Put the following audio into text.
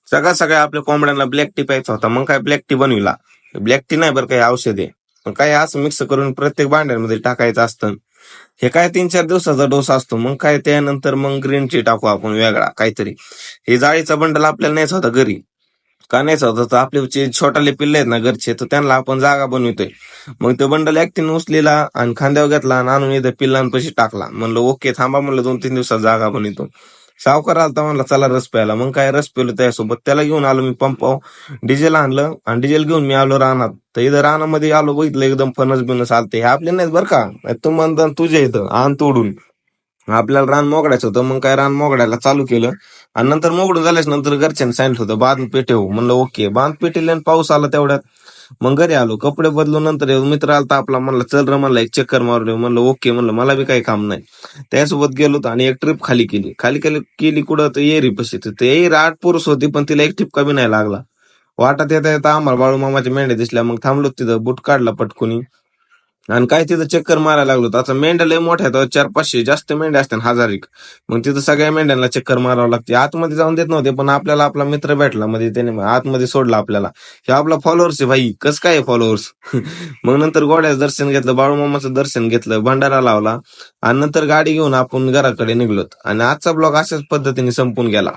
सगळ्या आपल्या कोंबड्यांना ब्लॅक टी प्यायचा होता. मग काय ब्लॅक टी बनविला. ब्लॅक टी नाही बरं, काही औषध आहे. मग काय असं मिक्स करून प्रत्येक भांड्यांमध्ये टाकायचं असतं. हे काय 3-4 दिवसाचा डोस असतो. मग काय त्यानंतर मग ग्रीन टी टाकू आपण वेगळा काहीतरी. हे जाळीचा बंडल आपल्याला न्यायचा होता घरी. का न्यायचा होता, तर आपले जे छोटाले पिल्ले आहेत ना घरचे, तर त्यांना आपण जागा बनवतोय. मग तो बंडल एकटीने उचलेला आणि खांद्यावर घेतला आणि आणून इथं पिल्लांपाशी टाकला. म्हणलं ओके थांबा, म्हणलं 2-3 दिवसात जागा बनवतो. सावकार आलता, म्हणला चला रस प्यायला. मग काय रस पिलो त्यासोबत. त्याला घेऊन आलो मी पंपावर, डिझेल आणलं आणि डिझेल घेऊन मी आलो रानात. तर इथं रानामध्ये आलो, बघितलं एकदम फणस बिनस आलते. हे आपले नाहीत बरं का, तू म्हणता तुझ्या इथं आण तोडून. आपल्याला रान मोगडायचं होतं. मग काय रान मोगडायला चालू केलं. आणि नंतर मोगडून झाल्याच नंतर घरच्यांनी सांगितलं होतं बांध पेटेव. म्हणलं ओके, बांध पेटेल आणि पाऊस आला तेवढ्यात. मग घरी आलो, कपडे बदलून नंतर मित्र आलता आपला, म्हणला चल रे, म्हणला एक चक्कर मारून येऊ. म्हणलं ओके, म्हणलं मला बी काही काम नाही. त्यासोबत गेलो होतो आणि एक ट्रिप खाली केली कुठं, तर येरी पशी. तर ते येरी 8 पुरुष होती, पण तिला एक ठिपका बी नाही लागला. वाटात येता येता आम्हाला बाळू मामाच्या मेंढ्या दिसल्या. मग थांबलो तिथं, बूट काढला पटकुनी आणि काय तिथं चक्कर मारायला लागलो. तर आता मेंढ्या लय मोठ्या आहेत, 400-500 जास्त मेंढ्या असतात, 1000 एक. मग तिथं सगळ्या मेंढ्यांना चक्कर मारावं लागते. आतमध्ये जाऊन देत नव्हते, पण आपल्याला आपला मित्र भेटला, म्हणजे त्याने आतमध्ये सोडला आपल्याला. हे आपला फॉलोअर्स आहे भाई, कसं काय फॉलोअर्स. मग नंतर गोड्याचं दर्शन घेतलं, बाळूमामाचं दर्शन घेतलं, भंडारा लावला आणि नंतर गाडी घेऊन आपण घराकडे निघलोत. आणि आजचा ब्लॉग अशाच पद्धतीने संपून गेला.